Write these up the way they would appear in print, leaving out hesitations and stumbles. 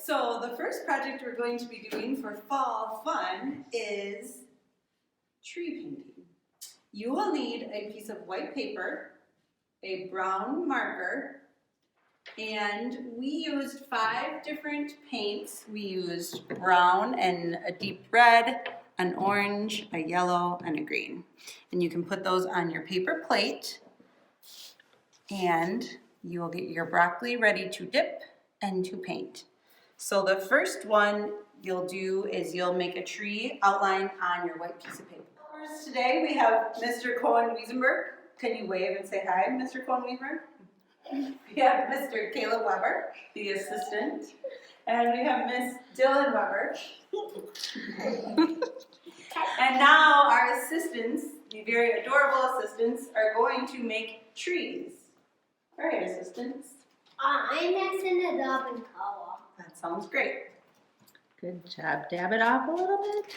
So the first project we're going to be doing for fall fun is tree painting. You will need a piece of white paper, a brown marker, and we used 5 different paints. We used brown and a deep red, an orange, a yellow, and a green. And you can put those on your paper plate, and you will get your broccoli ready to dip and to paint. So the first one you'll do is you'll make a tree outline on your white piece of paper. First today we have Mr. Cohen Wiesenberg. Can you wave and say hi, Mr. Cohen Wiesenberg? We have Mr. Caleb Weber, the assistant, and we have Miss Dylan Weber. And now our assistants, the very adorable assistants, are going to make trees. All right, assistants. I'm mixing it up in color. That sounds great. Good job. Dab it off a little bit.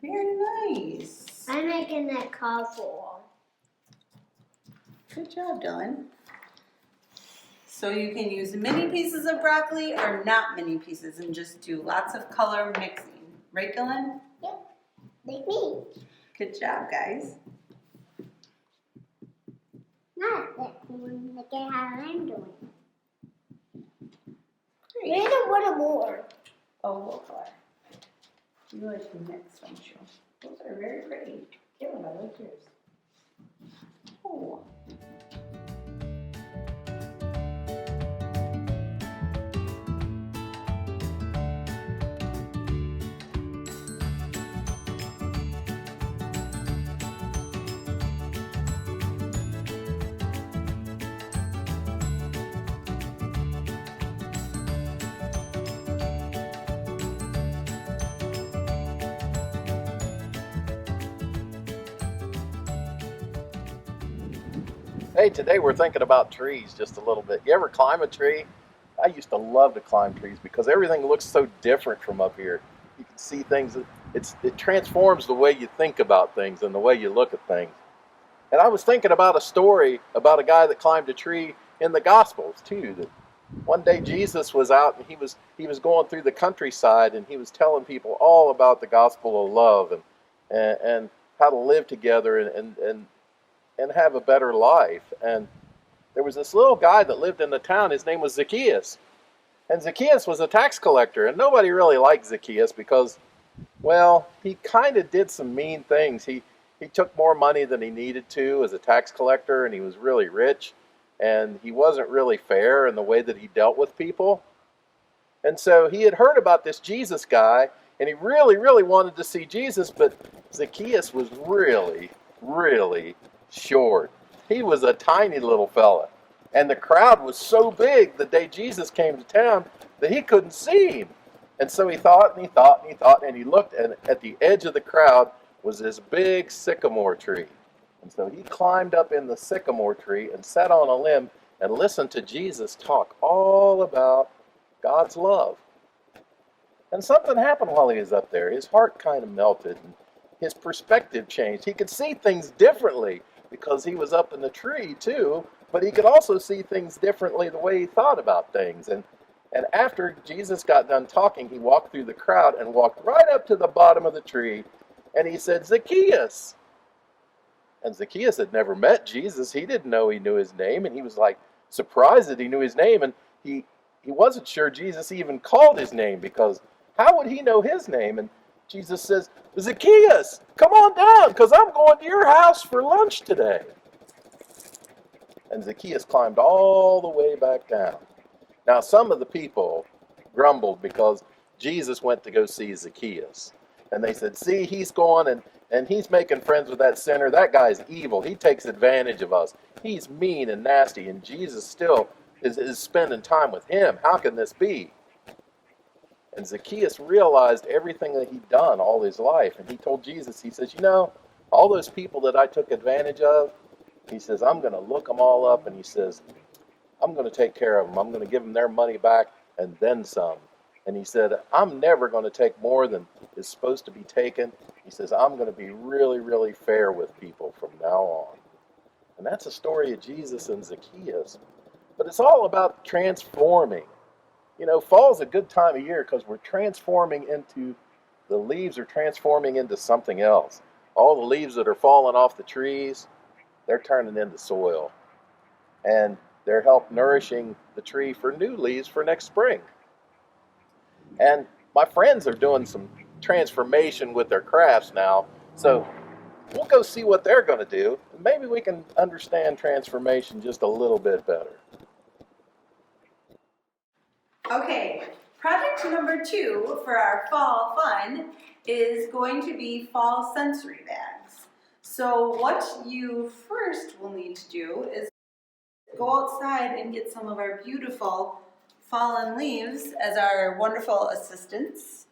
Very nice. I'm making it colorful. Good job, Dylan. So you can use mini pieces of broccoli or not mini pieces and just do lots of color mixing. Right, Dylan? Yep, like me. Good job, guys. Not that one, like how I'm doing. Great. Maybe a little more. Oh, what color? You like the next one, Cheryl. Those are very pretty. Dylan, I like yours. Oh. Hey, today we're thinking about trees just a little bit. You ever climb a tree? I used to love to climb trees because everything looks so different from up here. You can see things, it transforms the way you think about things and the way you look at things. And I was thinking about a story about a guy that climbed a tree in the Gospels too. That one day Jesus was out and he was going through the countryside and he was telling people all about the gospel of love and how to live together and have a better life. And there was this little guy that lived in the town. His name was Zacchaeus. And Zacchaeus was a tax collector. And nobody really liked Zacchaeus because, well, he kind of did some mean things. He took more money than he needed to as a tax collector, and he was really rich. And he wasn't really fair in the way that he dealt with people. And so he had heard about this Jesus guy, and he really, really wanted to see Jesus, but Zacchaeus was really, really short. He was a tiny little fella. And the crowd was so big the day Jesus came to town that he couldn't see him. And so he thought and he thought and he thought, and he looked, and at the edge of the crowd was this big sycamore tree. And so he climbed up in the sycamore tree and sat on a limb and listened to Jesus talk all about God's love. And something happened while he was up there. His heart kind of melted and his perspective changed. He could see things differently because he was up in the tree too, but he could also see things differently the way he thought about things. And after Jesus got done talking, he walked through the crowd and walked right up to the bottom of the tree, and he said, "Zacchaeus." And Zacchaeus had never met Jesus. He didn't know he knew his name, and he was like surprised that he knew his name, and he wasn't sure Jesus even called his name, because how would he know his name? And Jesus says, "Zacchaeus, come on down, because I'm going to your house for lunch today." And Zacchaeus climbed all the way back down. Now, some of the people grumbled because Jesus went to go see Zacchaeus. And they said, "See, he's going and he's making friends with that sinner. That guy's evil. He takes advantage of us. He's mean and nasty, and Jesus still is spending time with him. How can this be?" And Zacchaeus realized everything that he'd done all his life. And he told Jesus, he says, all those people that I took advantage of, he says, I'm going to look them all up. And he says, I'm going to take care of them. I'm going to give them their money back and then some. And he said, I'm never going to take more than is supposed to be taken. He says, I'm going to be really, really fair with people from now on. And that's the story of Jesus and Zacchaeus. But but it's all about transforming. You know, fall's a good time of year because we're transforming into, the leaves are transforming into something else. All the leaves that are falling off the trees, they're turning into soil. And they're help nourishing the tree for new leaves for next spring. And my friends are doing some transformation with their crafts now. So we'll go see what they're going to do. And maybe we can understand transformation just a little bit better. Okay, project number 2 for our fall fun is going to be fall sensory bags. So what you first will need to do is go outside and get some of our beautiful fallen leaves, as our wonderful assistants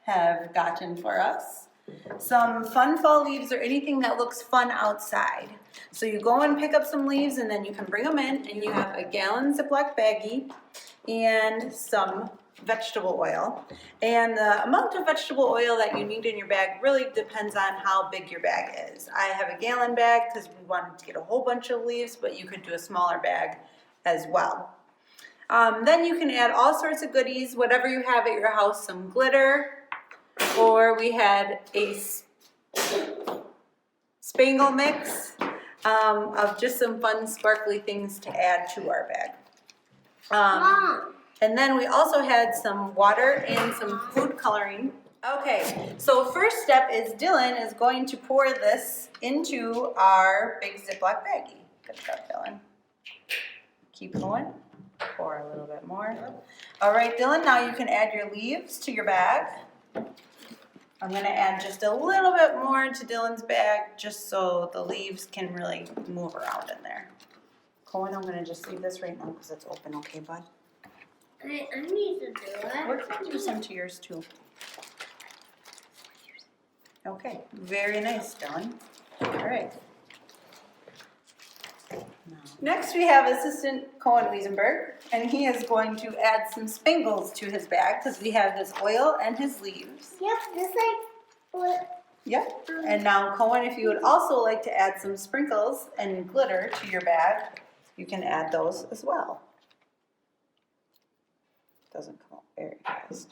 have gotten for us. Some fun fall leaves or anything that looks fun outside. So you go and pick up some leaves and then you can bring them in, and you have a gallon Ziploc baggie and some vegetable oil. And the amount of vegetable oil that you need in your bag really depends on how big your bag is. I have a gallon bag because we wanted to get a whole bunch of leaves, but you could do a smaller bag as well. Then you can add all sorts of goodies, whatever you have at your house, some glitter, or we had a spangle mix of just some fun sparkly things to add to our bag. And then we also had some water and some food coloring. Okay, so first step is Dylan is going to pour this into our big Ziploc baggie. Good job, Dylan. Keep going. Pour a little bit more. All right, Dylan, now you can add your leaves to your bag. I'm going to add just a little bit more to Dylan's bag just so the leaves can really move around in there. Cohen, I'm going to just leave this right now because it's open, okay, bud? I need to do it. We're going to do some to yours too. Okay, very nice, Dylan. All right. Next we have Assistant Cohen Wiesenberg, and he is going to add some spangles to his bag because we have his oil and his leaves. Yep, just like what? Yep. And now, Cohen, if you would also like to add some sprinkles and glitter to your bag, you can add those as well. Doesn't come out very fast.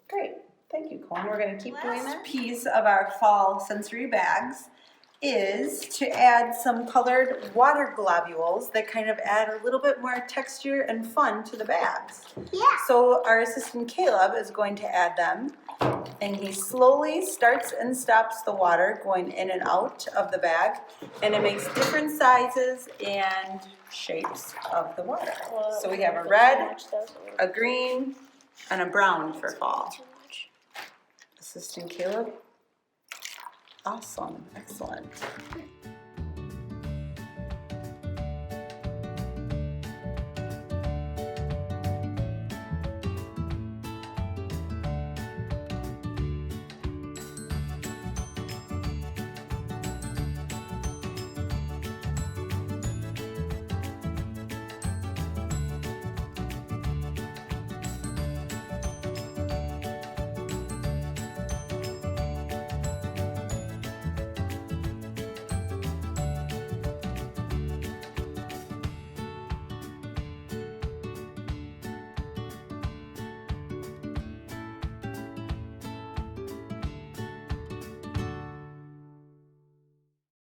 Great. Thank you, Cohen. We're going to keep doing that. Last piece of our fall sensory bags is to add some colored water globules that kind of add a little bit more texture and fun to the bags. Yeah. So our assistant Caleb is going to add them, and he slowly starts and stops the water going in and out of the bag, and it makes different sizes and shapes of the water. So we have a red, a green, and a brown for fall. Assistant Caleb. Awesome, excellent.